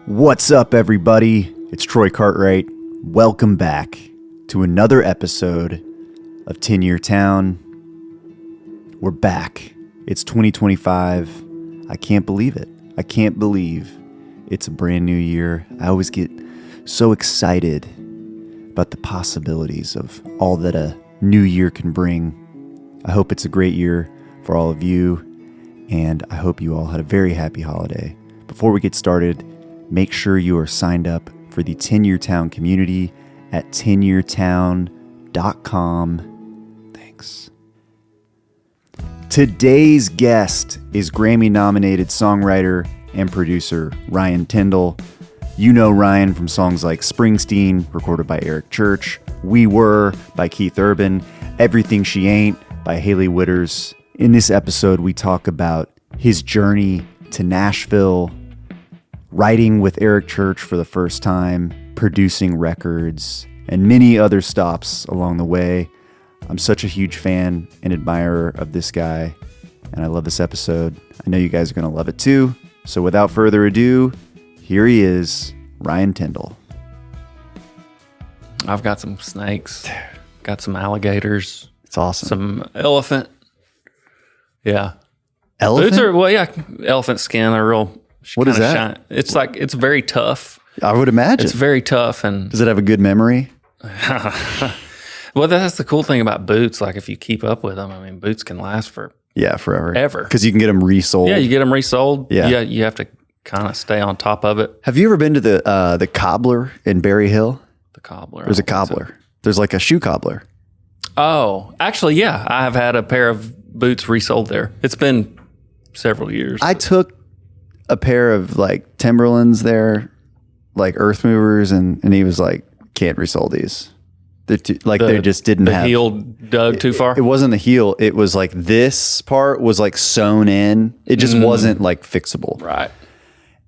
What's up, everybody? It's Troy Cartwright. Welcome back to another episode of 10-Year Town. We're back. It's 2025. I can't believe it. I can't believe it's a brand new year. I always get so excited about the possibilities of all that a new year can bring. I hope it's a great year for all of you, and I hope you all had a very happy holiday. Before we get started, make sure you are signed up for the 10-Year Town community at 10yeartown.com. Thanks. Today's guest is Grammy-nominated songwriter and producer Ryan Tyndell. You know Ryan from songs like Springsteen, recorded by Eric Church, We Were by Keith Urban, Everything She Ain't by Hailey Whitters. In this episode, we talk about his journey to Nashville, writing with Eric Church for the first time, producing records, and many other stops along the way. I'm such a huge fan and admirer of this guy, and I love this episode. I know you guys are going to love it too. So without further ado, here he is, Ryan Tyndell. I've got some snakes, got some alligators. It's awesome. Some elephant. Yeah. Elephant? Boots are, elephant skin are real. What is that? Shine. It's like, it's very tough. I would imagine. It's very tough. And does it have a good memory? Well, that's the cool thing about boots. Like if you keep up with them, I mean, boots can last for forever. Ever. Because you can get them resold. Yeah, you get them resold. Yeah. You have to kind of stay on top of it. Have you ever been to the cobbler in Berry Hill? The cobbler. There's a cobbler. There's like a shoe cobbler. Oh, actually, yeah. I have had a pair of boots resold there. It's been several years. I took a pair of like Timberlands there, like Earth Movers, and he was like, can't resole these. They just didn't have. The heel dug too far? It wasn't the heel. It was like this part was like sewn in. It just wasn't like fixable. Right.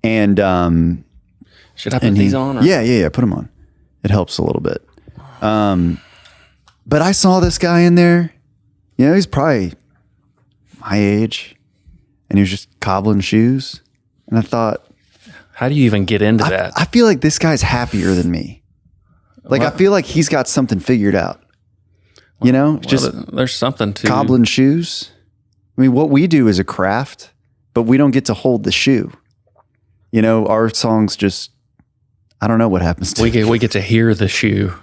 And should I put these on? Or? Yeah. Put them on. It helps a little bit. But I saw this guy in there. You know, he's probably my age, and he was just cobbling shoes. And I thought, how do you even get into that? I feel like this guy's happier than me. Like, I feel like he's got something figured out. You know, just there's something to cobbling shoes. I mean, what we do is a craft, but we don't get to hold the shoe. You know, our songs just, I don't know what happens to we get to hear the shoe.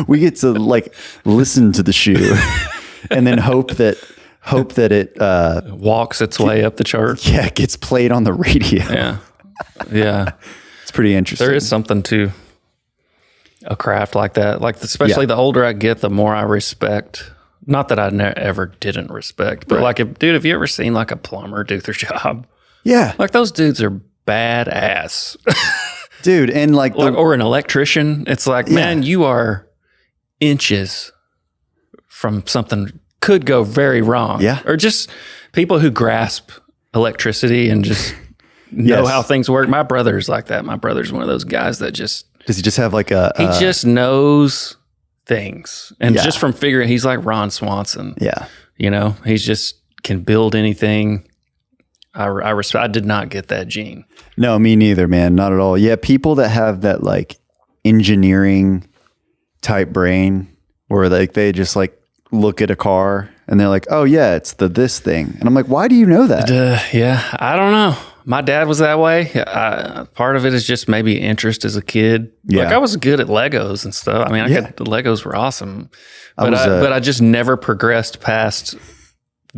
we get to like listen to the shoe and then hope that it walks its way up the chart. Yeah, gets played on the radio. Yeah. It's pretty interesting. There is something to a craft like that. Like especially the older I get, the more I respect. Not that I ever didn't respect, but like if you ever seen like a plumber do their job? Yeah. Like those dudes are badass. Dude, and like or an electrician, it's like, man, you are inches from something could go very wrong. Yeah. Or just people who grasp electricity and just know how things work. My brother's like that. My brother's one of those guys that just... Does he just have like a... He just knows things. And just from figuring... He's like Ron Swanson. Yeah. You know, he's just can build anything. I did not get that gene. No, me neither, man. Not at all. Yeah, people that have that like engineering type brain where like they just like look at a car and they're like, oh yeah, it's this thing. And I'm like, why do you know that? Yeah, I don't know. My dad was that way. Part of it is just maybe interest as a kid. Yeah. Like I was good at Legos and stuff. I mean, the Legos were awesome, but I just never progressed past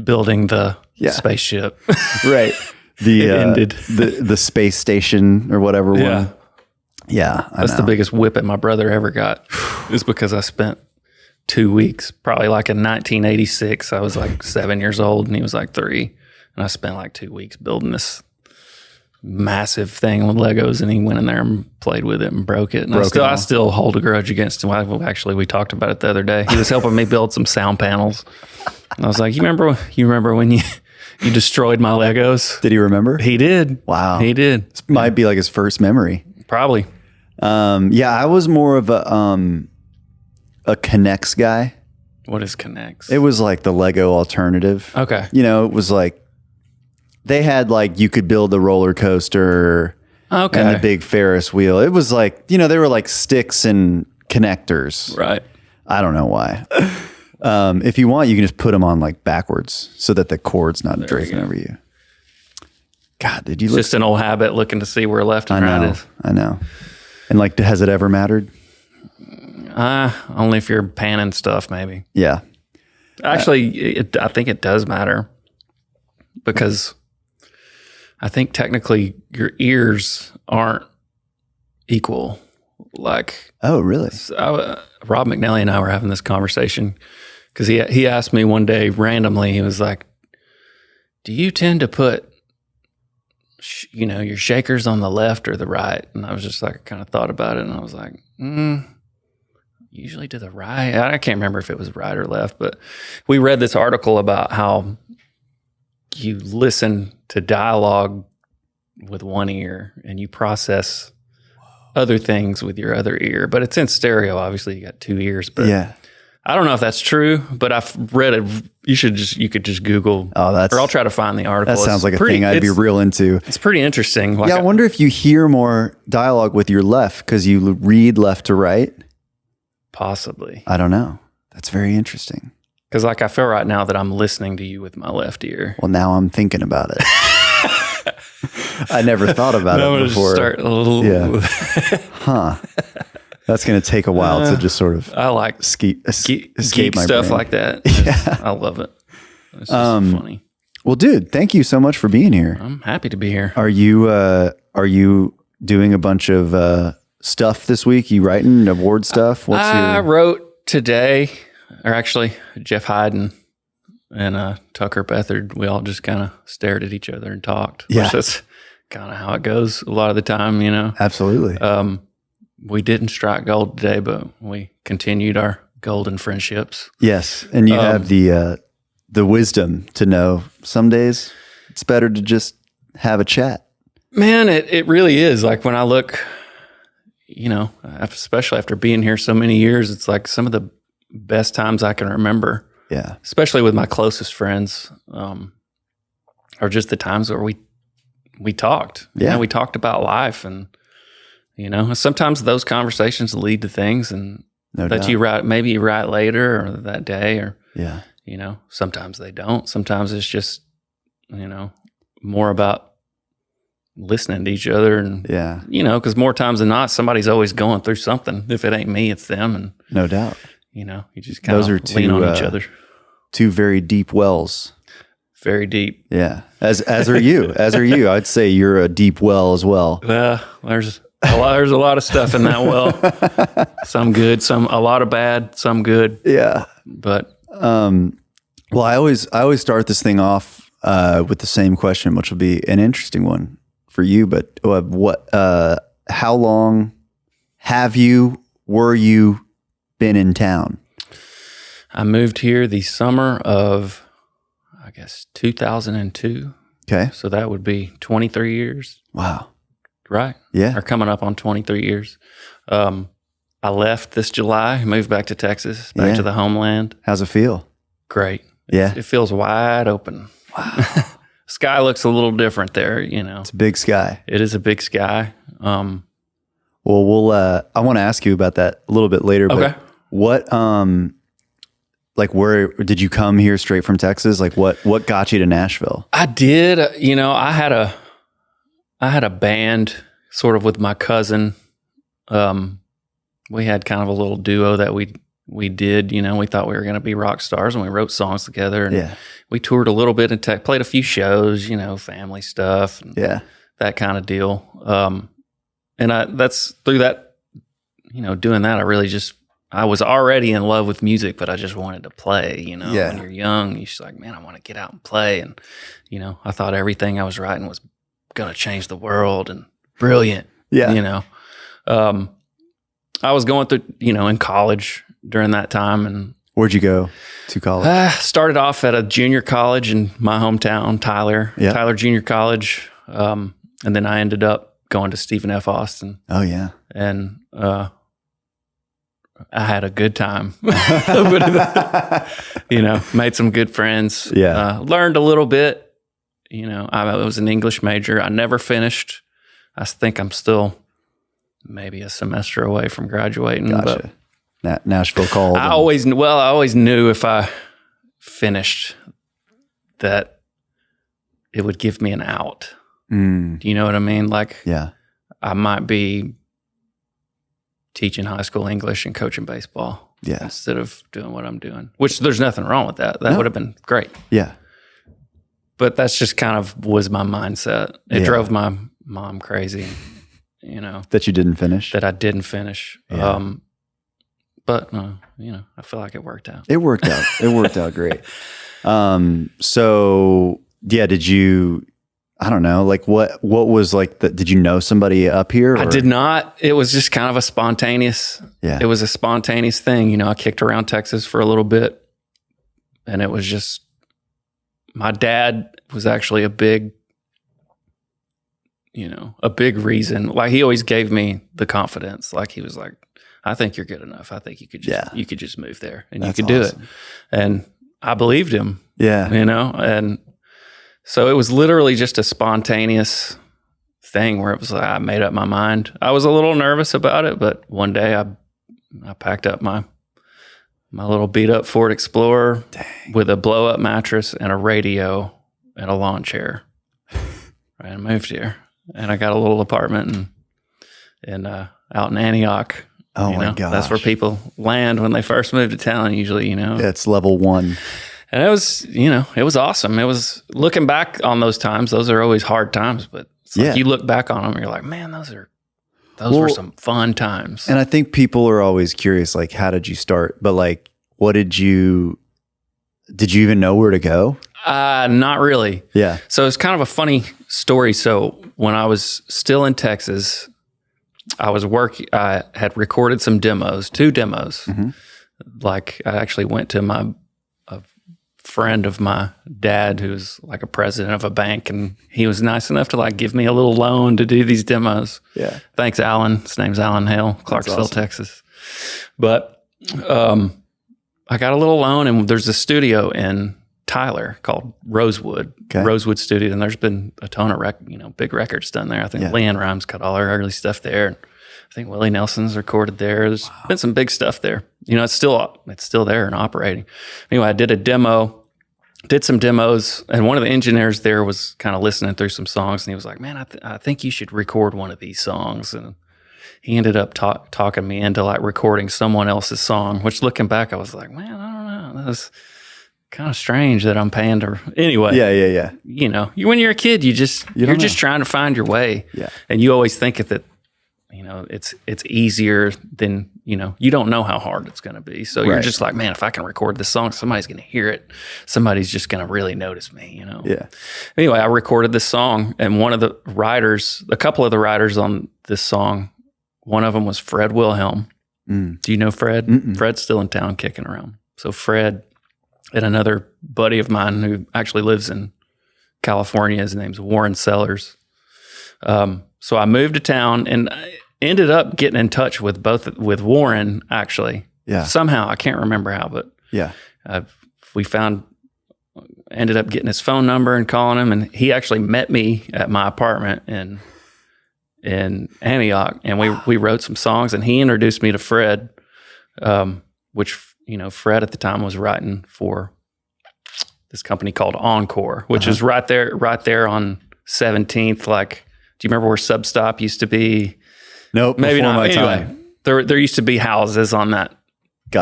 building the spaceship. Right. It ended. The space station or whatever one. Yeah. That's the biggest whipping my brother ever got. Is because I spent 2 weeks, probably like in 1986. I was like 7 years old and he was like 3. And I spent like 2 weeks building this massive thing with Legos, and he went in there and played with it and broke it. And I still hold a grudge against him. Actually, we talked about it the other day. He was helping me build some sound panels. And I was like, you remember when you destroyed my Legos? Did he remember? He did. Wow. He did. This might be like his first memory. Probably. I was more of a Connects guy. What is Connects? It was like the Lego alternative. Okay. You know, it was like they had like you could build a roller coaster Okay. and the big Ferris wheel. It was like, they were like sticks and connectors. Right. I don't know why. If you want, you can just put them on like backwards so that the cord's not draping over you. God, did you It's just an old habit looking to see where left and right is. I know. And like, has it ever mattered? Only if you're panning stuff, maybe. Yeah. Actually, I think it does matter because I think technically your ears aren't equal. Like, oh, really? Rob McNally and I were having this conversation because he asked me one day randomly. He was like, "Do you tend to put, your shakers on the left or the right?" And I was just like, kind of thought about it, and I was like, usually to the right. I can't remember if it was right or left, but we read this article about how you listen to dialogue with one ear and you process other things with your other ear, but it's in stereo. Obviously, you got two ears, but yeah, I don't know if that's true. But I've read it. You could just Google. Oh, or I'll try to find the article. That sounds like a thing I'd be real into. It's pretty interesting. Like, yeah, I wonder if you hear more dialogue with your left because you read left to right. Possibly. I don't know. That's very interesting. Because like I feel right now that I'm listening to you with my left ear. Well, now I'm thinking about it. I never thought about it before. Start a little. Yeah. Huh. That's going to take a while to just sort of. I like escape my stuff brain. like that. Yeah. I love it. It's just funny. Well, dude, thank you so much for being here. I'm happy to be here. Are you doing a bunch of stuff this week? You writing award stuff? I wrote today, or actually Jeff Hyden and Tucker Beathard, we all just kind of stared at each other and talked. Yeah. Which that's kind of how it goes a lot of the time, Absolutely. We didn't strike gold today, but we continued our golden friendships. Yes. And you have the wisdom to know some days it's better to just have a chat. Man, it really is. Like when I look, especially after being here so many years, it's like some of the best times I can remember. Yeah. Especially with my closest friends, are just the times where we talked. Yeah. We talked about life, and sometimes those conversations lead to things and No that doubt. you write, maybe you write later or that day, or Yeah. sometimes they don't. Sometimes it's just more about listening to each other, and Yeah. because more times than not, somebody's always going through something. If it ain't me, it's them, and No doubt. you just kind Those are of lean on each other. Two very deep wells. Very deep. Yeah. As are you. As are you. I'd say you're a deep well as well. There's a lot of stuff in that well. Some good, a lot of bad, some good. Yeah. But Well, I always start this thing off with the same question, which will be an interesting one for you. But how long were you been in town? I moved here the summer of, I guess, 2002. Okay. So that would be 23 years, Wow. right? Yeah. Or coming up on 23 years. I left this July, moved back to Texas, back to the homeland. How's it feel? Great. Yeah. It feels wide open. Wow. Sky looks a little different there, It's a big sky. It is a big sky. Well, I want to ask you about that a little bit later. Okay. But what, where did you come here straight from Texas? Like what got you to Nashville? I did. I had a band sort of with my cousin. We had kind of a little duo that we did. We thought we were going to be rock stars, and we wrote songs together. And we toured a little bit and played a few shows. Family stuff. And that kind of deal. And that's through that. Doing that, I was already in love with music, but I just wanted to play. When you're young, you're just like, man, I want to get out and play. And I thought everything I was writing was going to change the world and brilliant. Yeah. I was going through, in college during that time. And where'd you go to college? Started off at a junior college in my hometown, Tyler Junior College. And then I ended up going to Stephen F. Austin. Oh, yeah. And I had a good time. Made some good friends. Yeah. Learned a little bit. I was an English major. I never finished I think I'm still maybe a semester away from graduating. Gotcha. Nashville called. I always knew if I finished that it would give me an out. Do you know what I mean? Like, yeah, I might be teaching high school English and coaching baseball instead of doing what I'm doing, which there's nothing wrong with that. That would have been great. Yeah. But that's just kind of was my mindset. It drove my mom crazy, you know. That you didn't finish? That I didn't finish. Yeah. But, you know, I feel like it worked out. It worked out. It worked out great. So, yeah, did you... I don't know, like what was like did you know somebody up here? Or? I did not. It was just kind of a spontaneous, it was a spontaneous thing. You know, I kicked around Texas for a little bit and it was just, my dad was actually a big reason. Like he always gave me the confidence. Like he was like, I think you're good enough. I think you could just move there and you could do it. And I believed him. Yeah. You know, and so it was literally just a spontaneous thing where it was like I made up my mind. I was a little nervous about it, but one day I packed up my little beat up Ford Explorer with a blow up mattress and a radio and a lawn chair. Right, I moved here and I got a little apartment and out in Antioch. Oh my gosh. That's where people land when they first move to town usually, you know. Yeah, it's level 1. And it was, it was awesome. It was, looking back on those times, those are always hard times, but it's like you look back on them and you're like, man, those were some fun times. And I think people are always curious, like, how did you start? But like, did you even know where to go? Not really. Yeah. So it's kind of a funny story. So when I was still in Texas, I had recorded some demos, 2 demos. Mm-hmm. Like I actually went to a friend of my dad who's like a president of a bank, and he was nice enough to like give me a little loan to do these demos. Yeah. Thanks, Alan. His name's Alan Hale, Clarksville, awesome. Texas. But I got a little loan, and there's a studio in Tyler called Rosewood Studio, and there's been a ton of big records done there. I think Leanne Rhymes cut all her early stuff there. And I think Willie Nelson's recorded there. There's been some big stuff there. You know, it's still there and operating. Anyway, I did a demo, did some demos, and one of the engineers there was kind of listening through some songs, and he was like, man, I think you should record one of these songs. And he ended up talking me into like recording someone else's song, which looking back, I was like, man, I don't know. That was kind of strange that I'm paying to, anyway. Yeah. You know, when you're a kid, you're just trying to find your way. Yeah. And you always think that, you know, it's easier than, you know, you don't know how hard it's going to be. So you're just like, man, if I can record this song, somebody's going to hear it. Somebody's just going to really notice me, you know? Yeah. Anyway, I recorded this song, and a couple of the writers on this song, one of them was Fred Wilhelm. Do you know Fred? Mm-mm. Fred's still in town kicking around. So Fred and another buddy of mine who actually lives in California, his name's Warren Sellers. So I moved to town and I ended up getting in touch with Warren, actually. Yeah. Somehow, I can't remember how, but ended up getting his phone number and calling him, and he actually met me at my apartment in Antioch, and we wrote some songs, and he introduced me to Fred, which, you know, Fred at the time was writing for this company called Encore, which is right there on 17th, like, do you remember where Substop used to be? Nope. Maybe not. My anyway, time. There used to be houses on that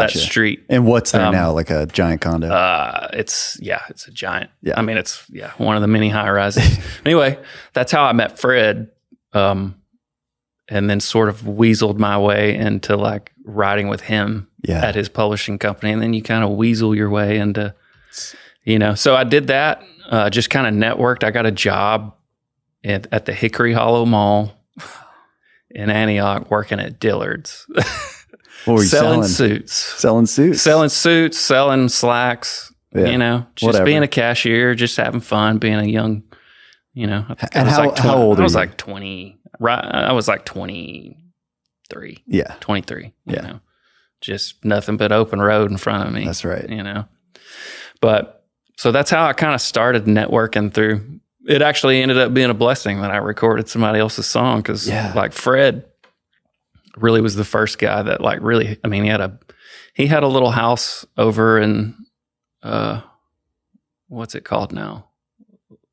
street. And what's there now? Like a giant condo? It's a giant. Yeah. I mean, it's one of the many high rises. Anyway, that's how I met Fred. And then sort of weaseled my way into like writing with him at his publishing company. And then you kind of weasel your way into, you know, so I did that, just kind of networked. I got a job at the Hickory Hollow Mall in Antioch, working at Dillard's. What were you selling? Selling suits, selling slacks, you know, just being a cashier, just having fun, being a young, you know. How old are you? I was like 20. Right, I was like 23. Yeah. 23. You know, just nothing but open road in front of me. That's right. You know, but so that's how I kind of started networking through it actually ended up being a blessing that I recorded somebody else's song because like Fred really was the first guy that like really, I mean, he had a little house over in, what's it called now?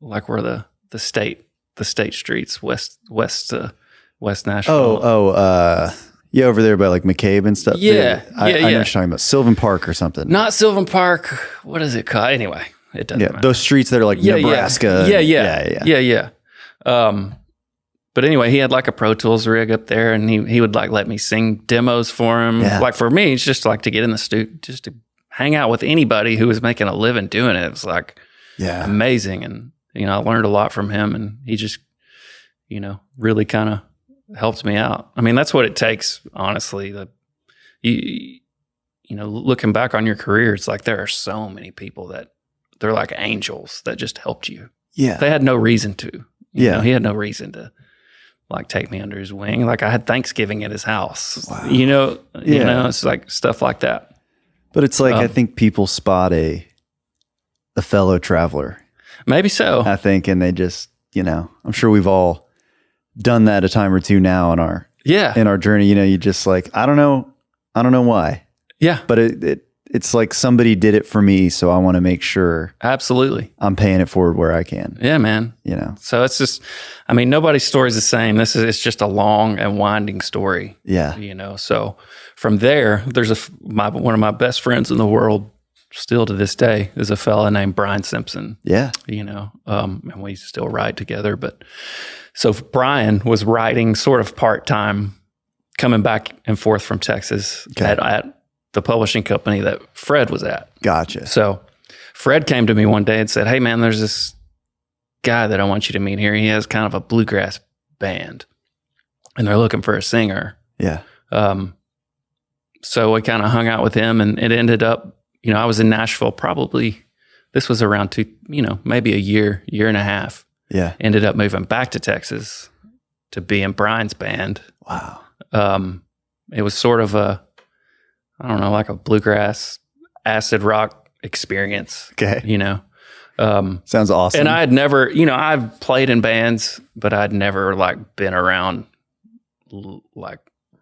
Like where the state streets, West Nashville. Yeah, over there by like McCabe and stuff. Yeah. I know what you're talking about. Sylvan Park or something. Not Sylvan Park. What is it called? Anyway, it doesn't matter. Those streets that are like Nebraska. Yeah. But anyway, he had like a Pro Tools rig up there, and he would like let me sing demos for him. Yeah. Like for me, it's just like to get in the studio, just to hang out with anybody who was making a living doing it. It was like amazing. And, I learned a lot from him, and he just, really kind of helped me out. I mean, that's what it takes, honestly. Looking back on your career, it's like there are so many people that they're like angels that just helped you. Yeah. They had no reason to. He had no reason to like take me under his wing. Like I had Thanksgiving at his house. Wow. It's like stuff like that. But it's like I think people spot a fellow traveler. Maybe so. I think, and they just, I'm sure we've all done that a time or two now in our journey. You just like, I don't know why. Yeah. But it's like somebody did it for me, so I want to make sure absolutely I'm paying it forward where I can. Yeah, man. So it's just, I mean, nobody's story is the same. It's just a long and winding story. Yeah. So from there, there's one of my best friends in the world still to this day is a fella named Brian Simpson. Yeah. And we still ride together. But so Brian was riding sort of part-time, coming back and forth from Texas at the publishing company that Fred was at. Gotcha. So Fred came to me one day and said, "Hey man, there's this guy that I want you to meet here. He has kind of a bluegrass band and they're looking for a singer." Yeah. So we kind of hung out with him, and it ended up, I was in Nashville this was around maybe a year and a half. Yeah. Ended up moving back to Texas to be in Brian's band. Wow. It was sort of like a bluegrass acid rock experience. Okay. Sounds awesome. And I had never, I've played in bands, but I'd never like been around like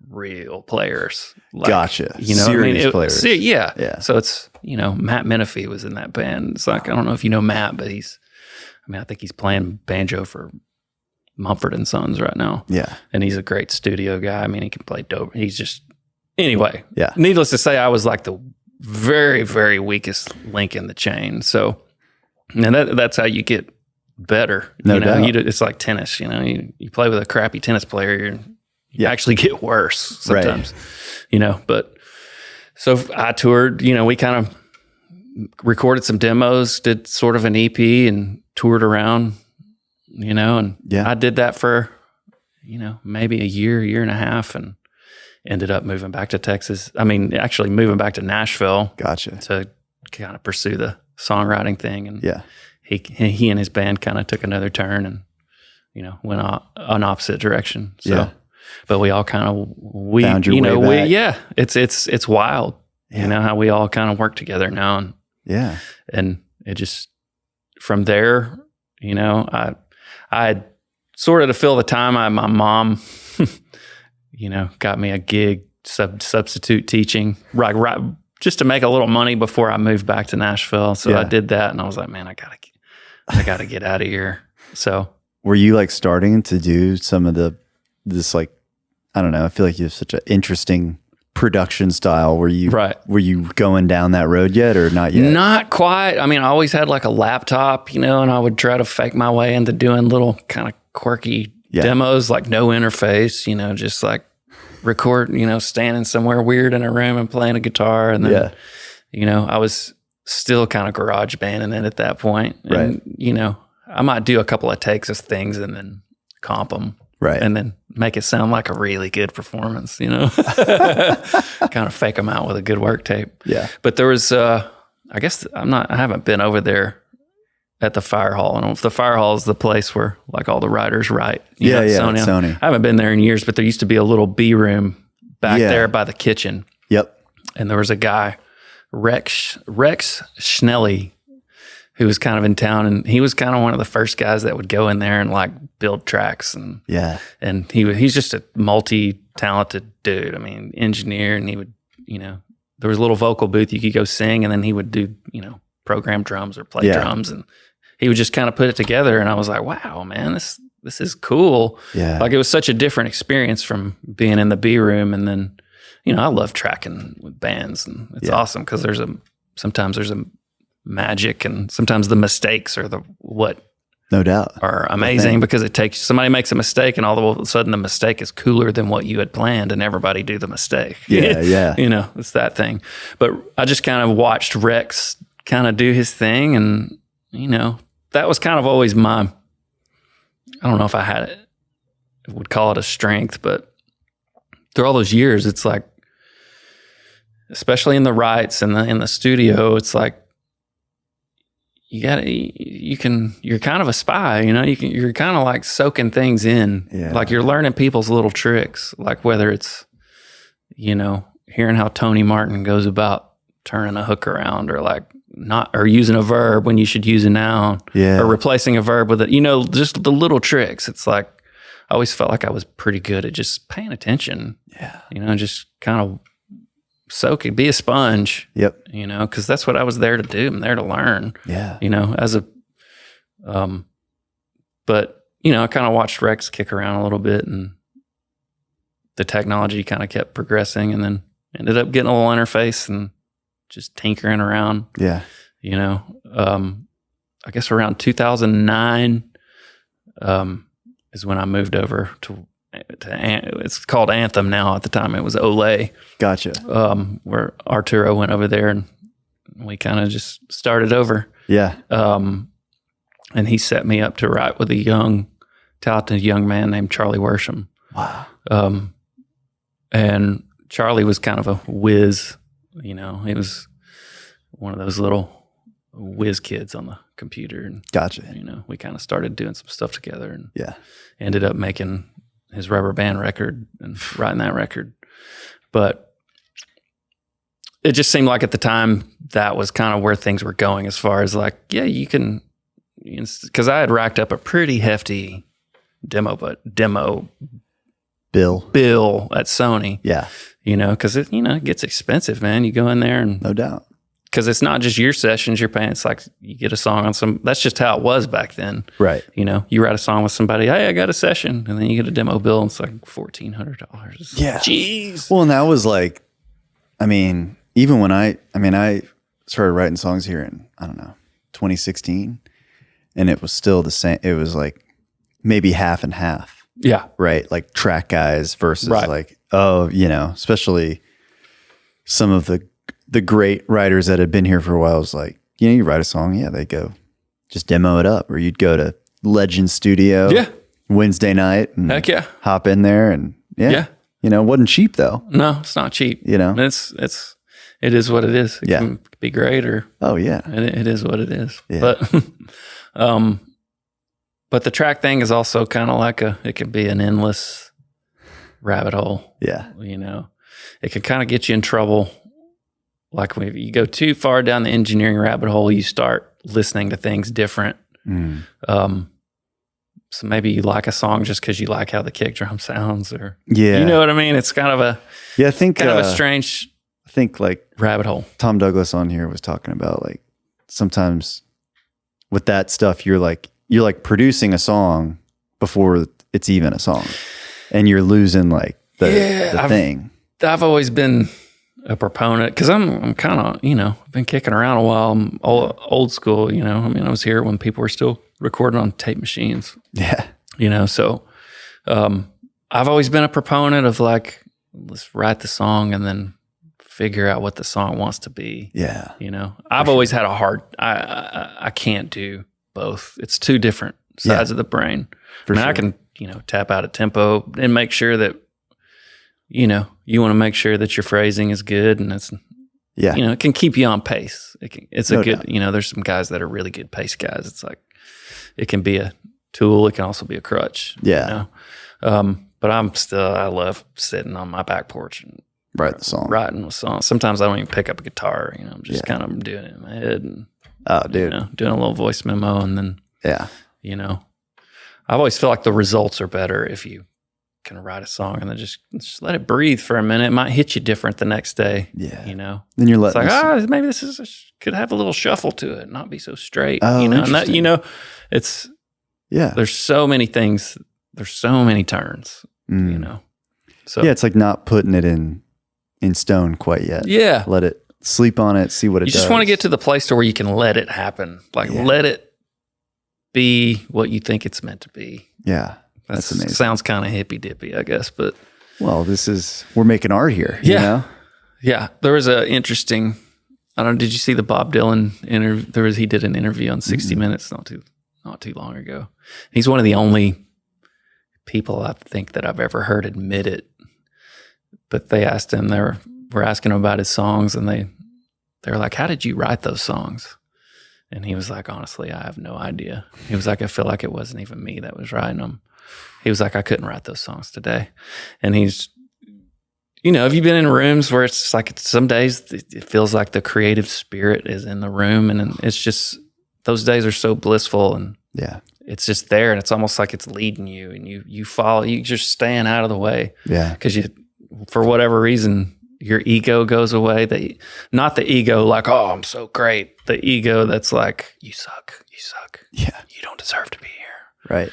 real players. Like, gotcha. Serious players. Yeah. So it's, Matt Menifee was in that band. It's like, I don't know if you know Matt, but I think he's playing banjo for Mumford & Sons right now. Yeah. And he's a great studio guy. I mean, he can play dope. He's just, anyway. Yeah. Needless to say, I was like the very, very weakest link in the chain. So, and that's how you get better. No doubt. It's like tennis, you play with a crappy tennis player, you actually get worse sometimes, but so I toured, we kind of recorded some demos, did sort of an EP and toured around, and I did that for, maybe a year and a half, and ended up moving back to Texas. I mean, actually moving back to Nashville. Gotcha. To kind of pursue the songwriting thing. And yeah, he and his band kind of took another turn and, went an opposite direction. So, but we all kind of, found your way back. It's wild, how we all kind of work together now. And and it just, from there, I had sort of to fill the time, my mom, got me a gig substitute teaching, right, just to make a little money before I moved back to Nashville. So I did that, and I was like, man, I gotta get out of here. So were you like starting to do some of this like, I don't know, I feel like you have such an interesting production style. Were you going down that road yet or not yet? Not quite. I mean, I always had like a laptop, and I would try to fake my way into doing little kind of quirky demos, like no interface, just like record, standing somewhere weird in a room and playing a guitar. And then, I was still kind of garage banding it at that point. And, I might do a couple of takes of things and then comp them. Right. And then make it sound like a really good performance, kind of fake them out with a good work tape. Yeah. But there was, I guess I haven't been over there at the Fire Hall. I don't know if the Fire Hall is the place where like all the writers write. Sony. I haven't been there in years, but there used to be a little B room back there by the kitchen. Yep. And there was a guy, Rex Schnelly, who was kind of in town, and he was kind of one of the first guys that would go in there and like build tracks, and he's just a multi-talented dude. I mean, engineer, and he would, there was a little vocal booth you could go sing, and then he would do, program drums or play drums, and he would just kind of put it together. And I was like, wow, man, this is cool. Yeah. Like, it was such a different experience from being in the B room. And then, I love tracking with bands, and it's awesome because sometimes there's a magic, and sometimes the mistakes are no doubt are amazing, because somebody makes a mistake, and all of a sudden the mistake is cooler than what you had planned, and everybody do the mistake. Yeah. It's that thing. But I just kind of watched Rex kind of do his thing, and that was kind of always I don't know if I would call it a strength, but through all those years, it's like, especially in the writes and in the studio, it's like, you're kind of a spy, you're kind of like soaking things in. Yeah. Like, you're learning people's little tricks, like whether it's, hearing how Tony Martin goes about turning a hook around, or like or using a verb when you should use a noun, or replacing a verb with it, just the little tricks. It's like, I always felt like I was pretty good at just paying attention. Yeah. Just kind of soak it, be a sponge. Yep. Because that's what I was there to do. I'm there to learn. Yeah. But I kind of watched Rex kick around a little bit, and the technology kind of kept progressing, and then ended up getting a little interface and just tinkering around. Yeah. I guess around 2009 is when I moved over to it's called Anthem now. At the time, it was Olay. Gotcha. Where Arturo went over there, and we kind of just started over. Yeah. And he set me up to write with a talented young man named Charlie Worsham. Wow. And Charlie was kind of a whiz. He was one of those little whiz kids on the computer. And, gotcha. We kind of started doing some stuff together, and ended up making his Rubber Band record and writing that record. But it just seemed like at the time that was kind of where things were going, as far as like, you can, because I had racked up a pretty hefty demo bill at Sony. Yeah. Because it gets expensive, man. You go in there, and no doubt, because it's not just your sessions you're paying. It's like you get a song on that's just how it was back then. Right. You write a song with somebody, hey, I got a session, and then you get a demo bill, and it's like $1,400. Yeah. Jeez. Well, and that was like, even when I started writing songs here in, 2016, and it was still the same. It was like maybe half and half. Yeah. Right. Like track guys versus like, especially some of the great writers that had been here for a while. Was like, you write a song, they go just demo it up, or you'd go to Legend Studio Wednesday night, and heck yeah, hop in there, and it wasn't cheap though. No, it's not cheap. It is what it is. It can be great, or it is what it is. Yeah. But the track thing is also kind of like it can be an endless rabbit hole. Yeah. It can kind of get you in trouble. Like, when you go too far down the engineering rabbit hole, you start listening to things different. So maybe you like a song just because you like how the kick drum sounds, or you know what I mean? It's kind of a I think kind of a strange like rabbit hole. Tom Douglas on here was talking about, like, sometimes with that stuff, you're like producing a song before it's even a song, and you're losing like the thing. I've always been a proponent, because I'm kind of, been kicking around a while. I'm old school, I was here when people were still recording on tape machines. Yeah. So I've always been a proponent of, like, let's write the song and then figure out what the song wants to be. Yeah. I've always had a hard, I can't do both. It's two different sides of the brain. I can, tap out a tempo and make sure that, you want to make sure that your phrasing is good, and it's, it can keep you on pace. It's a good, there's some guys that are really good pace guys. It's like, it can be a tool. It can also be a crutch. Yeah. But I love sitting on my back porch and writing with songs. Sometimes I don't even pick up a guitar. I'm just kind of doing it in my head, and Oh, dude. Doing a little voice memo, and then, Yeah. I always feel like the results are better if you can write a song and then just let it breathe for a minute. It might hit you different the next day. Yeah. Then you're it's letting like, maybe this could have a little shuffle to it, not be so straight. Oh, and that, interesting. it's, Yeah. there's so many things, there's so many turns, So yeah, it's like not putting it in stone quite yet. Yeah. Let it sleep on it, see what it does. You just want to get to the place to where you can let it happen. Let it be what you think it's meant to be. Yeah. That's amazing. Sounds kind of hippy dippy, I guess, but well, we're making art here. Yeah. Yeah. There was a interesting, I don't know, did you see the Bob Dylan interview? He did an interview on 60 Minutes not too long ago. He's one of the only people I think that I've ever heard admit it. But they asked him, were asking him about his songs, and they were like, how did you write those songs? And he was like, honestly, I have no idea. He was like, I feel like it wasn't even me that was writing them. He was like, I couldn't write those songs today. And he's, have you been in rooms where it's like some days it feels like the creative spirit is in the room, and it's just, those days are so blissful, and it's just there, and it's almost like it's leading you, and you follow, you just staying out of the way. Yeah. Because for whatever reason, your ego goes away. Not the ego like, oh, I'm so great. The ego that's like, you suck. Yeah. You don't deserve to be here. Right.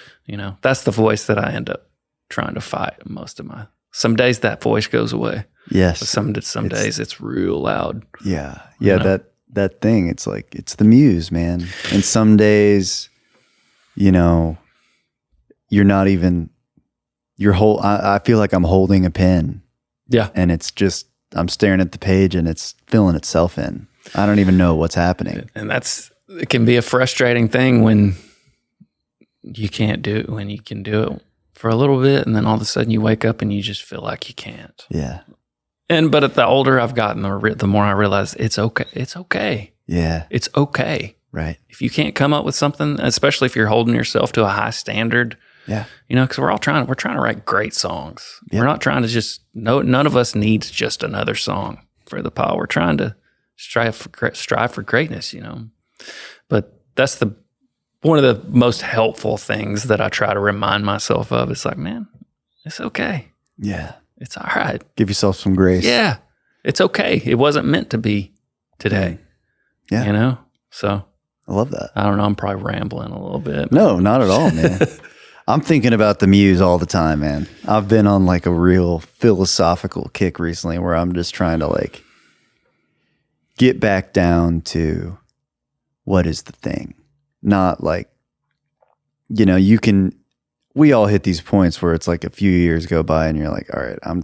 That's the voice that I end up trying to fight most of some days that voice goes away. Yes. But some days it's real loud. Yeah. Yeah. That thing, it's like, it's the muse, man. And some days, you're not even, I feel like I'm holding a pen. Yeah. And it's just, I'm staring at the page and it's filling itself in. I don't even know what's happening. And it can be a frustrating thing when you can't do it, when you can do it for a little bit, and then all of a sudden you wake up and you just feel like you can't. Yeah. But the older I've gotten, the more I realize it's okay. It's okay. Yeah. It's okay. Right. If you can't come up with something, especially if you're holding yourself to a high standard. Yeah. Because we're trying to write great songs. Yep. We're not trying to none of us needs just another song for the pile. We're trying to strive for greatness, But that's one of the most helpful things that I try to remind myself of. It's like, man, it's okay. Yeah. It's all right. Give yourself some grace. Yeah. It's okay. It wasn't meant to be today. Yeah. So I love that. I don't know. I'm probably rambling a little bit. No, not at all, man. I'm thinking about the muse all the time, man. I've been on like a real philosophical kick recently where I'm just trying to like get back down to what is the thing. Not like, we all hit these points where it's like a few years go by and you're like, all right, I'm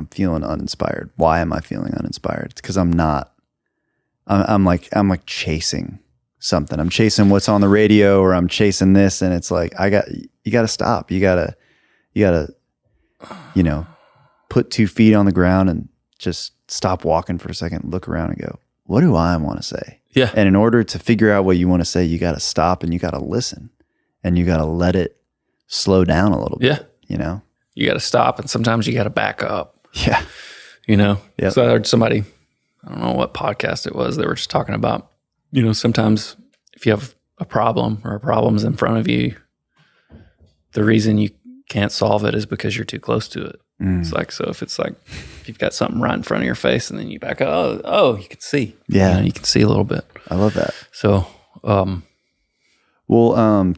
feeling uninspired. Why am I feeling uninspired? It's because I'm like chasing something. I'm chasing what's on the radio, or I'm chasing this, and it's like, you got to stop. You got to, put 2 feet on the ground and just stop walking for a second, look around and go, what do I want to say? Yeah. And in order to figure out what you want to say, you got to stop and you got to listen and you got to let it slow down a little bit. Yeah. You got to stop, and sometimes you got to back up. Yeah. Yep. So I heard somebody, I don't know what podcast it was, they were just talking about, sometimes if you have a problem or a problem's in front of you, the reason you can't solve it is because you're too close to it. It's like, so if you've got something right in front of your face and then you back up, oh, you can see. Yeah. You can see a little bit. I love that. So,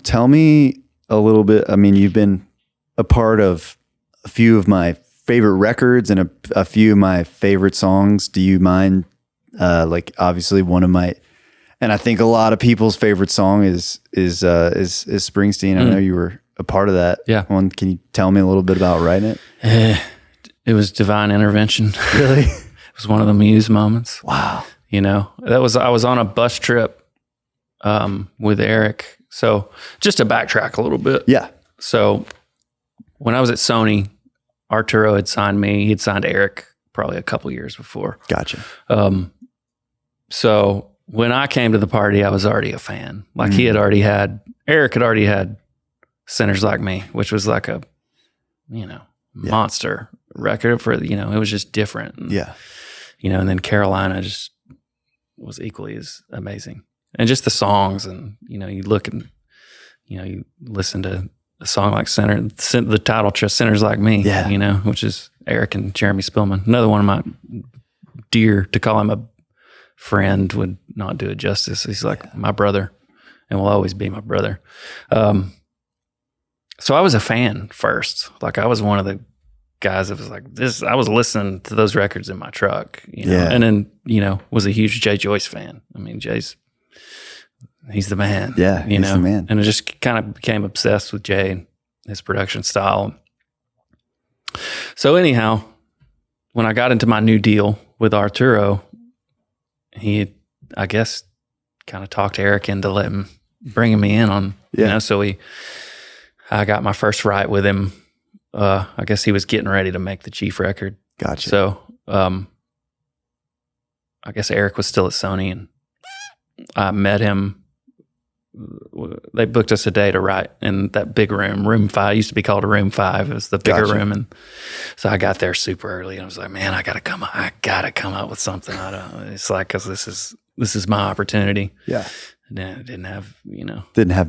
tell me a little bit. I mean, you've been a part of a few of my favorite records and a few of my favorite songs. Do you mind, obviously one of my, and I think a lot of people's favorite song is Springsteen. I know you were a part of that. Yeah. One, can you tell me a little bit about writing it? It was divine intervention. Really? It was one of the muse moments. Wow. I was on a bus trip with Eric. So just to backtrack a little bit. Yeah. So when I was at Sony, Arturo had signed me. He'd signed Eric probably a couple years before. Gotcha. So when I came to the party, I was already a fan. Like Eric had already had Sinners Like Me, which was like a, monster record for, it was just different. And, and then Carolina just was equally as amazing. and just the songs, and you look and you listen to a song like the title just Sinners Like Me, which is Eric and Jeremy Spillman. Another one of my to call him a friend would not do it justice. He's like my brother and will always be my brother. So I was a fan first. Like I was one of the guys that was like this. I was listening to those records in my truck, and then, was a huge Jay Joyce fan. I mean, he's the man. Yeah. He's the man. And I just kind of became obsessed with Jay and his production style. So anyhow, when I got into my new deal with Arturo, he, I guess, kind of talked Eric into bringing me in on, so I got my first write with him. I guess he was getting ready to make the Chief record. Gotcha. So, I guess Eric was still at Sony, and I met him. They booked us a day to write in that big room 5. It used to be called a room 5. It was the bigger room. And so I got there super early, and I was like, man, I gotta come up with something. It's like, cause this is my opportunity. Yeah. And I didn't have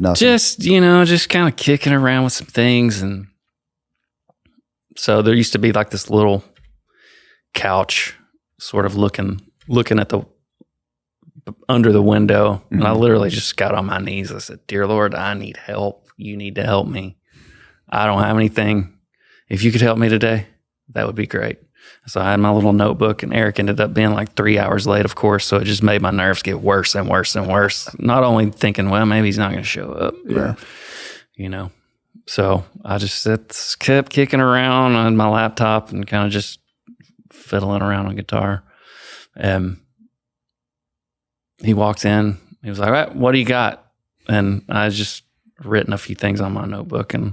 nothing. Just kind of kicking around with some things. And so there used to be like this little couch sort of looking at the under the window, and I literally just got on my knees. I said, "Dear Lord, I need help. You need to help me. I don't have anything. If you could help me today, that would be great." So I had my little notebook, and Eric ended up being like 3 hours late, of course. So it just made my nerves get worse and worse and worse. Not only thinking, well, maybe he's not going to show up, So I just kept kicking around on my laptop and kind of just fiddling around on guitar. He walked in. He was like, "All right, what do you got?" And I just written a few things on my notebook, and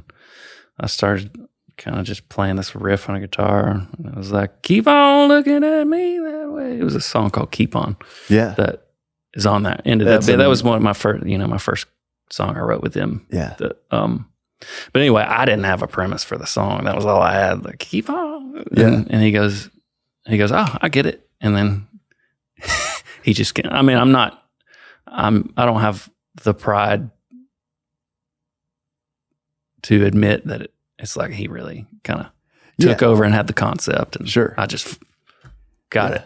I started kind of just playing this riff on a guitar. And I was like, "Keep on looking at me that way." It was a song called "Keep On." Yeah, that is on that. That was one of my first, my first song I wrote with him. Yeah. But anyway, I didn't have a premise for the song. That was all I had. Like, "Keep on." Yeah. And he goes, "Oh, I get it." And then he just can't. I mean, I don't have the pride to admit that it's like he really kind of took over and had the concept, and I just got it,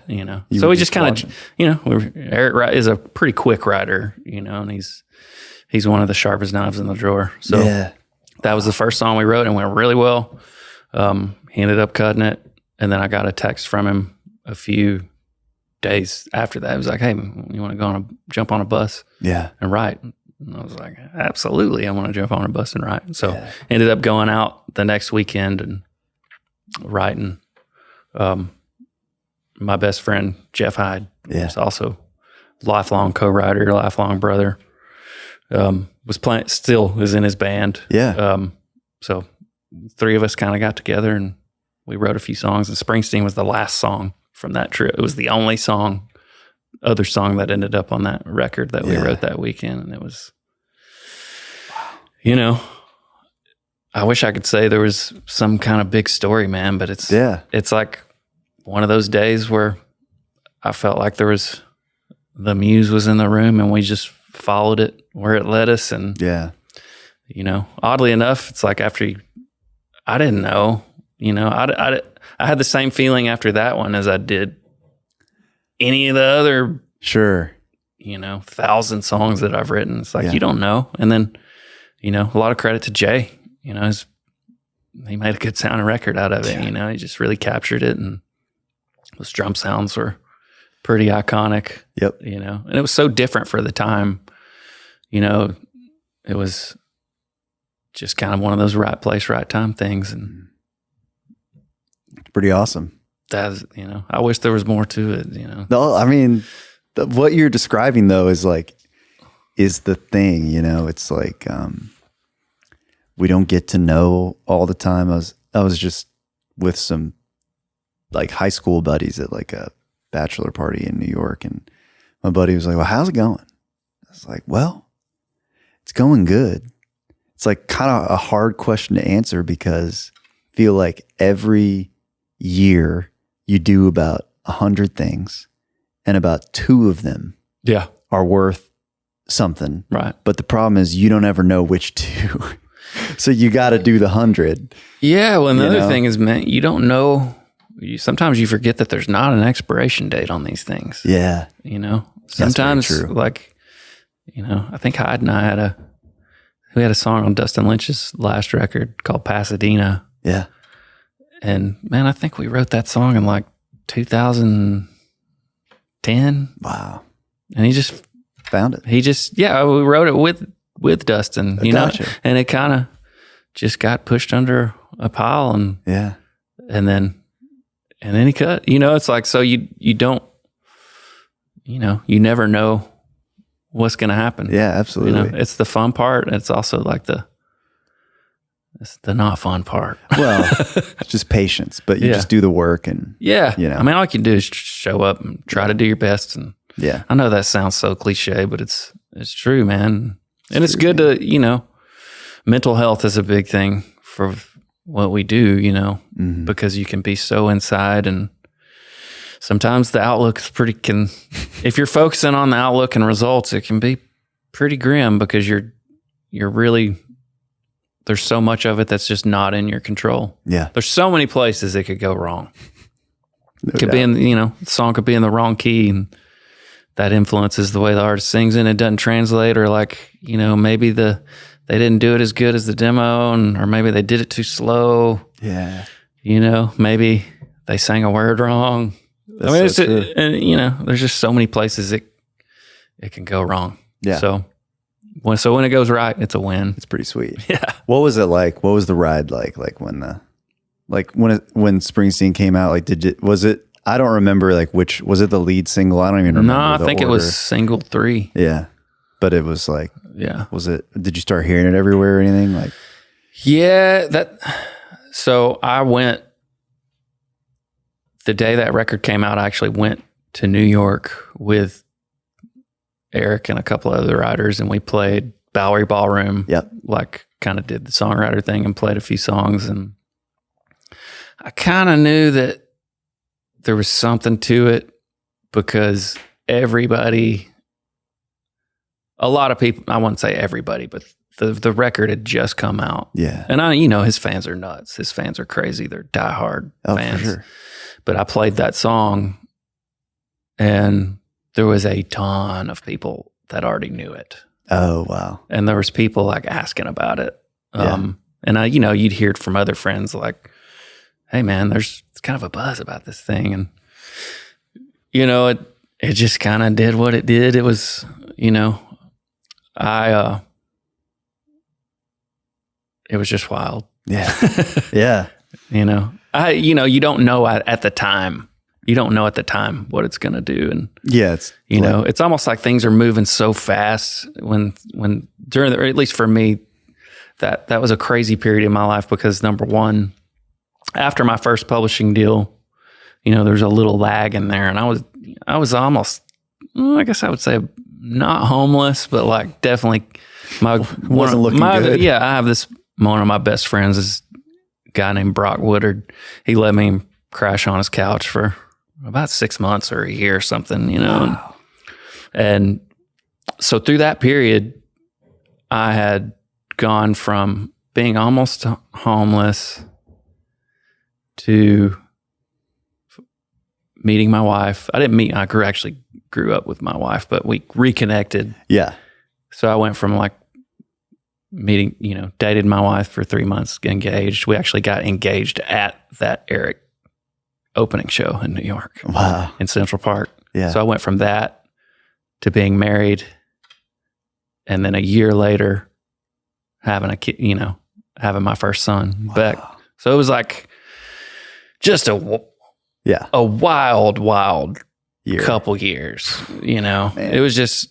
So he just kind of, Eric is a pretty quick writer, and he's one of the sharpest knives in the drawer. So that was the first song we wrote, and went really well. He ended up cutting it, and then I got a text from him a few days after that. He was like, "Hey, you want to jump on a bus and write?" And I was like, "Absolutely, I want to jump on a bus and write." So ended up going out the next weekend and writing. My best friend, Jeff Hyde, was also lifelong co-writer, lifelong brother, still is in his band. So 3 of us kind of got together and we wrote a few songs, and Springsteen was the last song from that trip. It was the only other song that ended up on that record that we wrote that weekend. And it was, I wish I could say there was some kind of big story, man, but it's like one of those days where I felt like the muse was in the room and we just followed it where it led us. And, oddly enough, it's like I didn't know, I had the same feeling after that one as I did any of the other 1,000 songs that I've written. It's like, you don't know. And then, a lot of credit to Jay, he made a good sounding record out of it. He just really captured it, and those drum sounds were pretty iconic. Yep. And it was so different for the time. It was just kind of one of those right place, right time things. And pretty awesome. That's, I wish there was more to it, No, I mean, what you're describing though is the thing, it's like, we don't get to know all the time. I was just with some like high school buddies at like a bachelor party in New York, and my buddy was like, "Well, how's it going?" I was like, "Well, it's going good." It's like kind of a hard question to answer because I feel like every year you do about 100 things, and about 2 of them are worth something. Right. But the problem is you don't ever know which two. So you got to do the 100. Yeah. Well, another thing is, man, you don't know. Sometimes you forget that there's not an expiration date on these things. Yeah. Sometimes like, I think Hyde and I we had a song on Dustin Lynch's last record called Pasadena. Yeah. And man, I think we wrote that song in like 2010. Wow. And he just found it. We wrote it with Dustin, Gotcha. and it kind of just got pushed under a pile and then he cut, it's like, so you don't, you never know what's going to happen. Yeah, absolutely. It's the fun part. It's also like it's the not fun part. Well, it's just patience, but you just do the work and I mean, all you can do is show up and try to do your best. And I know that sounds so cliche, but it's true, man. It's good to, mental health is a big thing for what we do, because you can be so inside, and sometimes the outlook is if you're focusing on the outlook and results, it can be pretty grim because you're really, there's so much of it that's just not in your control. Yeah. There's so many places it could go wrong. It could be in, the song could be in the wrong key, and that influences the way the artist sings, and it doesn't translate, or like, maybe they didn't do it as good as the demo, or maybe they did it too slow. Yeah. Maybe they sang a word wrong. There's just so many places it can go wrong. Yeah. So when it goes right, it's a win. It's pretty sweet. Yeah. What was it like? What was the ride like? Like when Springsteen came out, like was it, I don't remember which, was it the lead single? I don't even remember. No, I think it was single 3. Yeah. But it was like, yeah. Did you start hearing it everywhere or anything? Like, yeah, so I went, the day that record came out, I actually went to New York with Eric and a couple of other writers, and we played Bowery Ballroom. Yep. Like kind of did the songwriter thing and played a few songs. And I kind of knew that there was something to it because a lot of people, I wouldn't say everybody, but the record had just come out. Yeah. And his fans are nuts. His fans are crazy. They're diehard fans. For sure. But I played that song, and there was a ton of people that already knew it. Oh, wow. And there was people like asking about it. And you'd hear it from other friends like, hey man, it's kind of a buzz about this thing. And, it just kind of did what it did. It was, it was just wild. Yeah. Yeah. you don't know at the time. You don't know at the time what it's going to do. And it's, it's almost like things are moving so fast when during or at least for me, that was a crazy period in my life because number one, after my first publishing deal, there's a little lag in there, and I was almost, I guess I would say not homeless, but like definitely wasn't looking good. Yeah. I have one of my best friends is a guy named Brock Woodard. He let me crash on his couch for about 6 months or a year or something, Wow. And so through that period, I had gone from being almost homeless to meeting my wife. I actually grew up with my wife, but we reconnected. Yeah. So I went from like meeting, dated my wife for 3 months, engaged. We actually got engaged at that Eric opening show in New York. Wow. In Central Park. Yeah. So I went from that to being married, and then a year later having a kid, having my first son, Beck. So it was like just a wild couple years, Man. It was just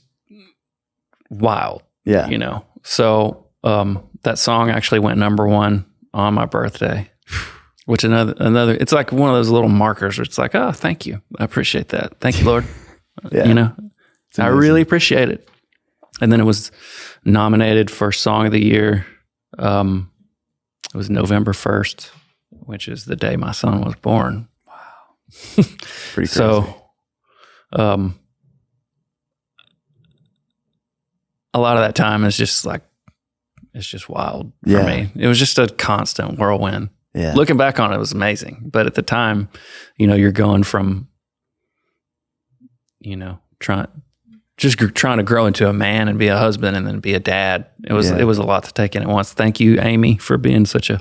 wild. Yeah. So that song actually went number 1 on my birthday, which another it's like one of those little markers where it's like, oh, thank you. I appreciate that. Thank you, Lord. Yeah. I really appreciate it. And then it was nominated for Song of the Year. It was November 1st, which is the day my son was born. Wow. Pretty crazy. So, a lot of that time is just like, it's just wild for me. It was just a constant whirlwind. Yeah. Looking back on it, it was amazing. But at the time, you're going from, trying to grow into a man and be a husband and then be a dad. It was a lot to take in at once. Thank you, Amy, for being such a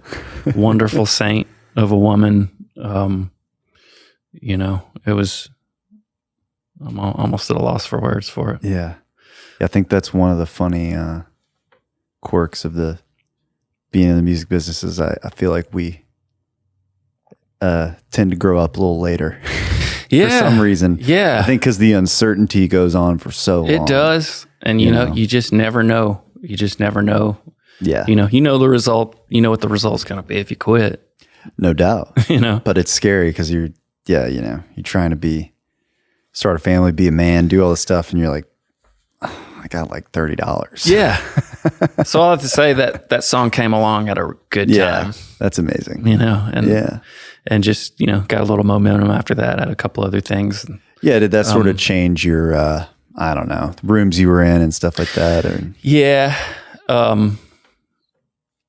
wonderful saint of a woman. It was, I'm almost at a loss for words for it. Yeah. I think that's one of the funny quirks of the being in the music business is I feel like we tend to grow up a little later. For some reason. Yeah. I think because the uncertainty goes on for so long. It does. And, you just never know. You just never know. Yeah. You know the result. You know what the result's going to be if you quit. No doubt. But it's scary because you're trying to start a family, be a man, do all this stuff. And you're like, oh, I got like $30. Yeah. So I'll have to say that song came along at a good time. Yeah. That's amazing. And just, got a little momentum after that, had a couple other things. Yeah. Did that sort of change your, I don't know, rooms you were in and stuff like that? Or? Yeah.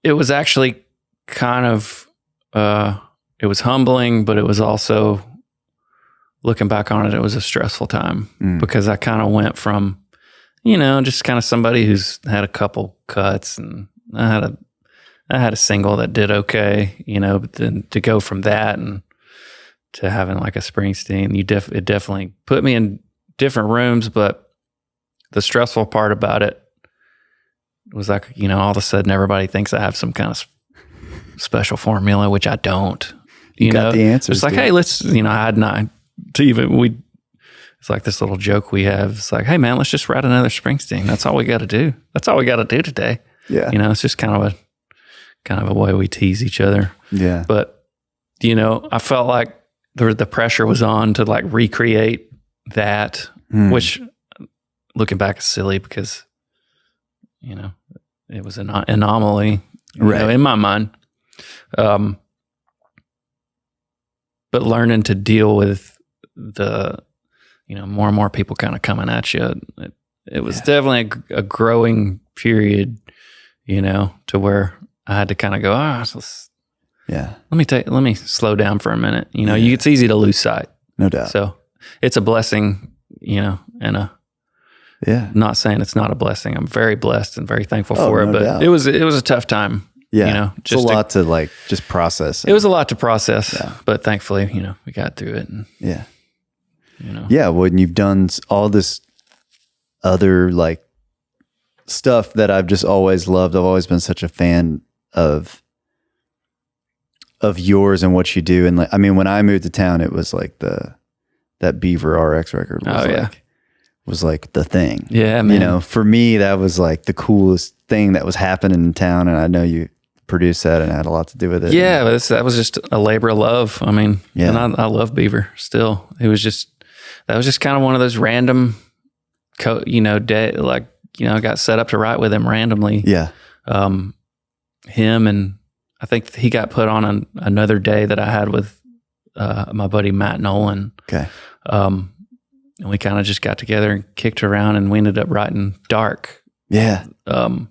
It was actually kind of, it was humbling, but it was also, looking back on it, it was a stressful time because I kind of went from, just kind of somebody who's had a couple cuts, and I had a single that did okay, but then to go from that and to having like a Springsteen, it definitely put me in different rooms. But the stressful part about it was like, all of a sudden everybody thinks I have some kind of special formula, which I don't. You got the answers. It's like, hey, let's, I had not to even, it's like this little joke we have. It's like, hey man, let's just write another Springsteen. That's all we got to do. That's all we got to do today. Yeah. It's just kind of a way we tease each other. Yeah. But, I felt like the pressure was on to like recreate that, which looking back is silly because, it was an anomaly in my mind. But learning to deal with the, more and more people kind of coming at you. It was definitely a growing period, to where I had to kind of go, let me slow down for a minute. It's easy to lose sight. No doubt. So it's a blessing, and not saying it's not a blessing. I'm very blessed and very thankful for it, but doubt. It was a tough time. Yeah. Just a lot to just process. It was a lot to process, but thankfully, we got through it. And, yeah. When you've done all this other like stuff that I've just always loved, I've always been such a fan of yours and what you do. And like, I mean, when I moved to town, it was like that Beaver RX record was like the thing. Yeah, man. For me, that was like the coolest thing that was happening in town. And I know you produced that and had a lot to do with it. Yeah, but that was just a labor of love. I mean, and I love Beaver still. That was just kind of one of those random, day, like, I got set up to write with him randomly. Yeah. Him, and I think he got put on another day that I had with my buddy Matt Nolan. Okay. And we kind of just got together and kicked around, and we ended up writing Dark. Yeah. And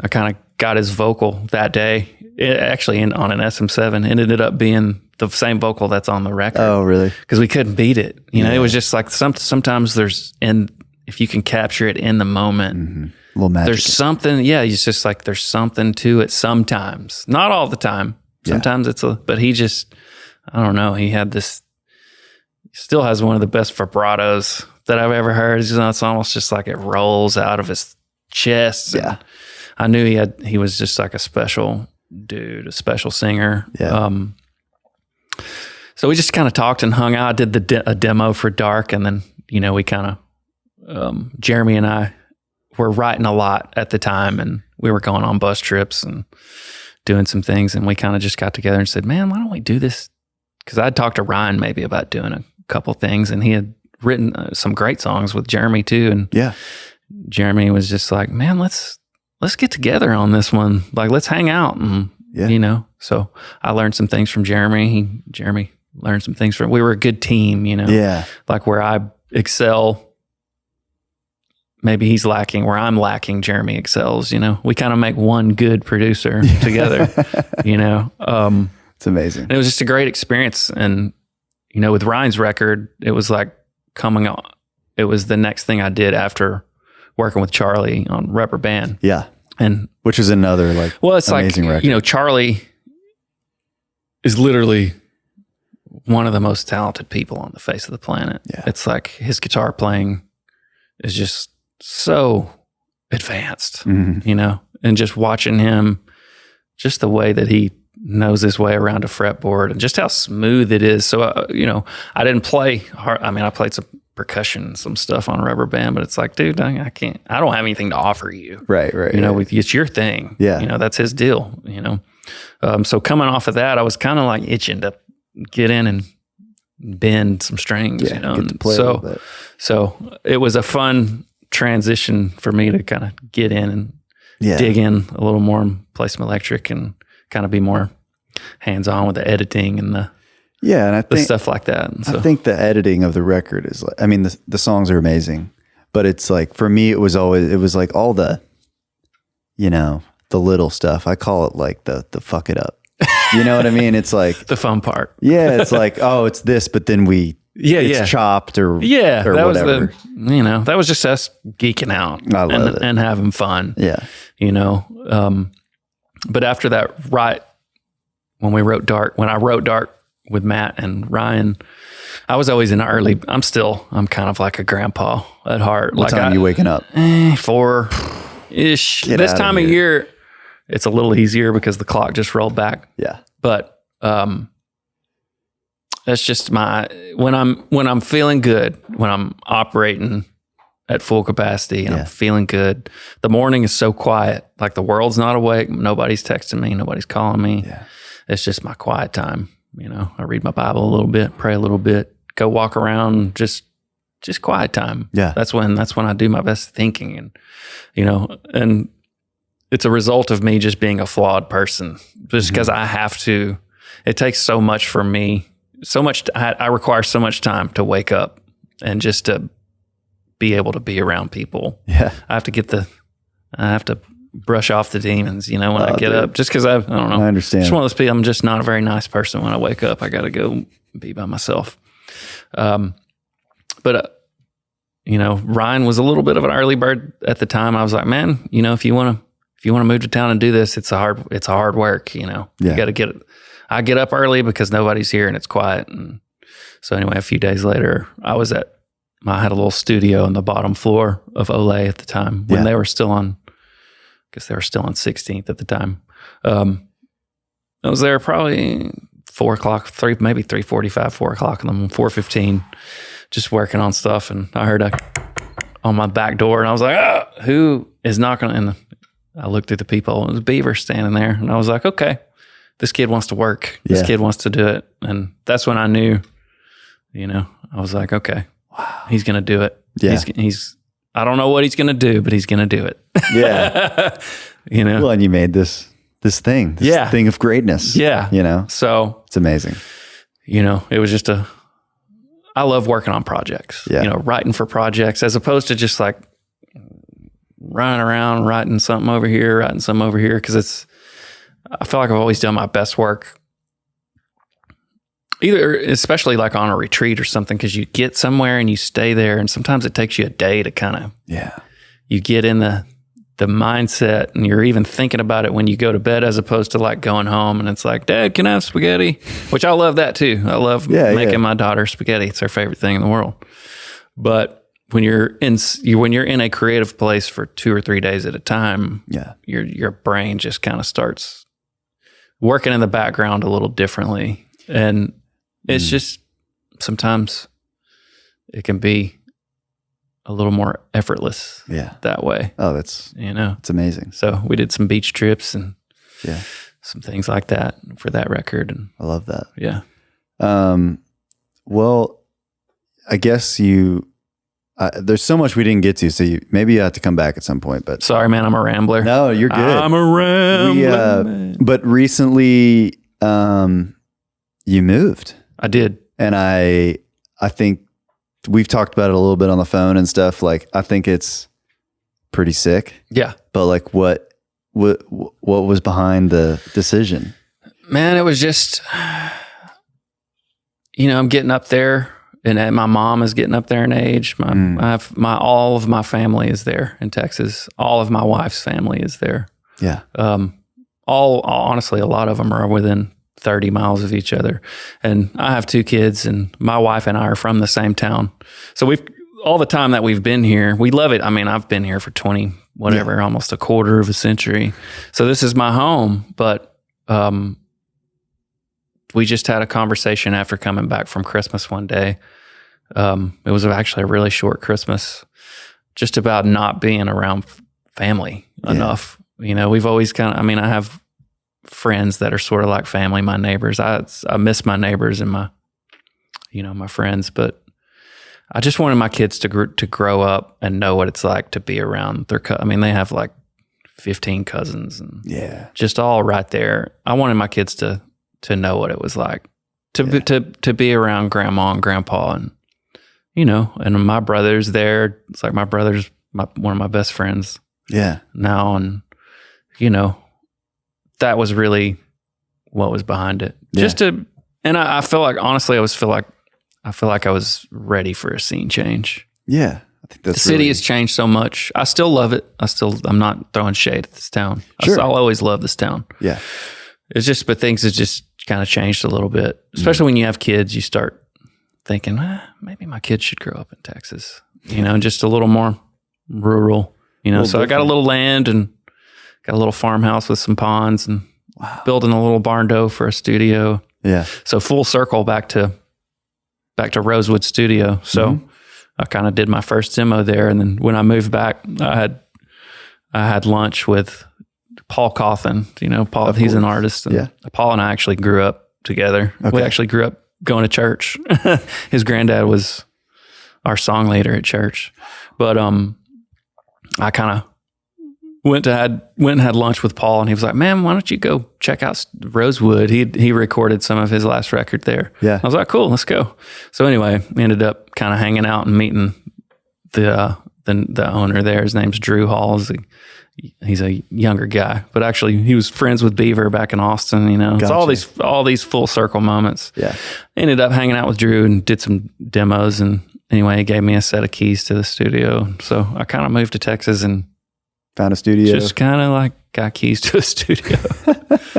I kind of got his vocal that day. It actually on an SM7. It ended up being the same vocal that's on the record. Oh, really? Because we couldn't beat it. It was just like sometimes if you can capture it in the moment, a little magic. There's something. Yeah, it's just like there's something to it. Sometimes, not all the time. Sometimes but he just, I don't know. He had this. Still has one of the best vibratos that I've ever heard. It's almost just like it rolls out of his chest. Yeah. I knew he was just like a special dude, a special singer. Yeah. So we just kind of talked and hung out. I did a demo for Dark, and then, we kind of, Jeremy and I were writing a lot at the time, and we were going on bus trips and doing some things, and we kind of just got together and said, man, why don't we do this? Because I'd talked to Ryan maybe about doing a couple things, and he had written some great songs with Jeremy too. And Jeremy was just like, man, let's get together on this one. Like, let's hang out. And, so I learned some things from Jeremy. Jeremy learned some things we were a good team, Yeah. like where I excel maybe he's lacking where I'm lacking. Jeremy excels, we kind of make one good producer together, It's amazing. And it was just a great experience. And, with Ryan's record, it was like coming on. It was the next thing I did after working with Charlie on Rubber Band. Yeah. And which is another it's amazing record. Charlie is literally one of the most talented people on the face of the planet. Yeah. It's like his guitar playing is just so advanced, and just watching him, just the way that he knows his way around a fretboard and just how smooth it is. So, I didn't play hard. I mean, I played some percussion and some stuff on Rubber Band, but it's like, dude, I don't have anything to offer you. Right. It's your thing. Yeah. That's his deal, So coming off of that, I was kind of like itching to get in and bend some strings, get to play a little bit. So it was a fun transition for me to kind of get in and dig in a little more and play some electric and kind of be more hands-on with the editing and the stuff like that. And so, I think the editing of the record is the songs are amazing, but it's like, for me, it was like all the, the little stuff. I call it like the fuck it up. You know what I mean? It's like the fun part. Yeah. It's like, oh, it's this, but then it's chopped or that whatever. Was that was just us geeking out and having fun. Yeah. But after that, right when I wrote Dark with Matt and Ryan, I was always I'm kind of like a grandpa at heart. What time are you waking up? 4-ish. This time of year, it's a little easier because the clock just rolled back. Yeah. But that's just when I'm feeling good, when I'm operating at full capacity and I'm feeling good, the morning is so quiet. Like the world's not awake. Nobody's texting me. Nobody's calling me. Yeah. It's just my quiet time. I read my Bible a little bit, pray a little bit, go walk around, just quiet time. Yeah. That's when I do my best thinking. And, and it's a result of me just being a flawed person, just because I have to. It takes so much for me, I require so much time to wake up and just to be able to be around people. Yeah. I have to brush off the demons, when I get up, just because I don't know. I understand. Just one of those people. I'm just not a very nice person when I wake up. I got to go be by myself. But Ryan was a little bit of an early bird at the time. I was like, man, if you want to move to town and do this, it's hard work. You got to get it. I get up early because nobody's here and it's quiet. And so anyway, a few days later, I had a little studio on the bottom floor of Olay at the time when they were still on. I guess they were still on 16th at the time. I was there probably 4 o'clock, maybe 3:45, 4 o'clock in the morning, 4:15, just working on stuff. And I heard on my back door, and I was like, who is knocking? And I looked at the people, and it was Beaver standing there. And I was like, okay, this kid wants to work. This kid wants to do it. And that's when I knew, I was like, okay, wow, he's going to do it. Yeah. He's I don't know what he's going to do, but he's going to do it. Yeah. Well, and you made this thing of greatness. Yeah. So it's amazing. It was just I love working on projects, writing for projects as opposed to just like running around, writing something over here. Cause I feel like I've always done my best work especially like on a retreat or something, cause you get somewhere and you stay there. And sometimes it takes you a day to kind of, you get in the mindset and you're even thinking about it when you go to bed, as opposed to like going home and it's like, Dad, can I have spaghetti? Which I love that too. I love making my daughter spaghetti. It's her favorite thing in the world. But when you're in a creative place for 2 or 3 days at a time, your brain just kind of starts working in the background a little differently. And it's just, sometimes it can be a little more effortless that way. Oh, it's amazing. So we did some beach trips and some things like that for that record. And I love that. Yeah. Well, I guess there's so much we didn't get to, so maybe you have to come back at some point, but sorry, man, I'm a rambler. No, you're good. I'm a rambler. But recently, you moved. I did. And I think we've talked about it a little bit on the phone and stuff. Like, I think it's pretty sick. Yeah. But like what was behind the decision? Man, it was just, I'm getting up there, and my mom is getting up there in age. All of my family is there in Texas. All of my wife's family is there. Yeah. Honestly, a lot of them are within 30 miles of each other. And I have 2 kids, and my wife and I are from the same town. So all the time that we've been here, we love it. I mean, I've been here for 20, almost a quarter of a century. So this is my home, but, we just had a conversation after coming back from Christmas one day. It was actually a really short Christmas, just about not being around family enough. We've always I have friends that are sort of like family, my neighbors. I miss my neighbors and my friends, but I just wanted my kids to grow up and know what it's like to be around their they have like 15 cousins and just all right there. I wanted my kids to know what it was like to be around grandma and grandpa, and and my brother's there. It's like my brother's one of my best friends now, and that was really what was behind it. And I feel like, honestly, I feel like I was ready for a scene change. Yeah. I think that's the city has changed so much. I still love it. I'm not throwing shade at this town. Sure. I'll always love this town. Yeah. It's just, but things have just kind of changed a little bit, especially when you have kids. You start thinking, maybe my kids should grow up in Texas, just a little more rural, so I got a little land and got a little farmhouse with some ponds and building a little barn dough for a studio. Yeah. So full circle back to Rosewood Studio. So I kind of did my first demo there. And then when I moved back, I had lunch with Paul Cawthon. Paul, he's an artist. And Paul and I actually grew up together. Okay. We actually grew up going to church. His granddad was our song leader at church. But I kind of went and had lunch with Paul, and he was like, "Man, why don't you go check out Rosewood?" He recorded some of his last record there. Yeah. I was like, "Cool, let's go." So anyway, we ended up kind of hanging out and meeting the owner there. His name's Drew Hall. He's a younger guy, but actually he was friends with Beaver back in Austin. Gotcha. It's all these full circle moments. Yeah. Ended up hanging out with Drew and did some demos, and anyway, he gave me a set of keys to the studio. So I kind of moved to Texas and found a studio. Just kind of like got keys to a studio.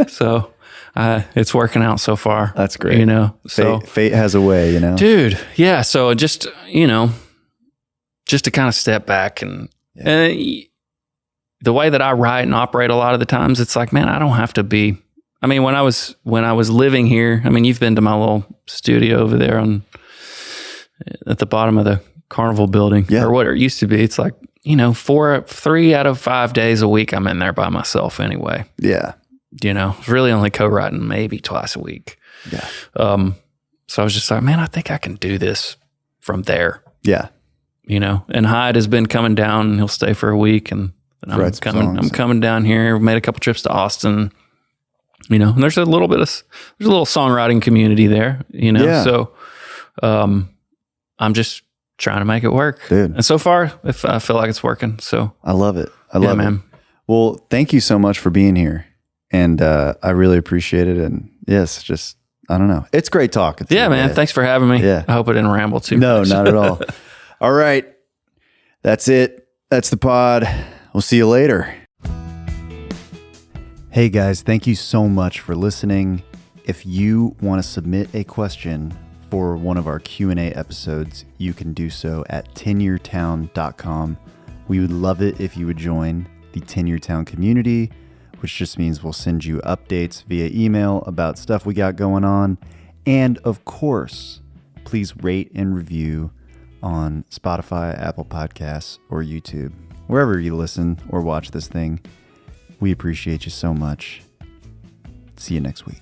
So it's working out so far. That's great. So fate has a way, Dude, yeah. So just, just to kind of step back and the way that I write and operate a lot of the times, it's like, man, I don't have to be. When I was living here, you've been to my little studio over there at the bottom of the Carnival building, or what it used to be. It's like, 3 out of 5 days a week, I'm in there by myself anyway. Yeah. Really only co-writing maybe twice a week. Yeah. So I was just like, man, I think I can do this from there. Yeah. And Hyde has been coming down, and he'll stay for a week, and I'm coming down here. Made a couple trips to Austin, and there's a little songwriting community there, So, I'm just trying to make it work, dude. And so far, I feel like it's working. So I love it. I love it, man. Well, thank you so much for being here, and I really appreciate it. And yes, just I don't know, it's great talking. Yeah, man. Thanks for having me. Yeah. I hope I didn't ramble too No, much. not at all. All right, that's it. That's the pod. We'll see you later. Hey guys, thank you so much for listening. If you want to submit a question for one of our Q&A episodes, you can do so at tenuretowne.com. We would love it if you would join the Tenuretowne community, which just means we'll send you updates via email about stuff we got going on. And of course, please rate and review on Spotify, Apple Podcasts, or YouTube. Wherever you listen or watch this thing, we appreciate you so much. See you next week.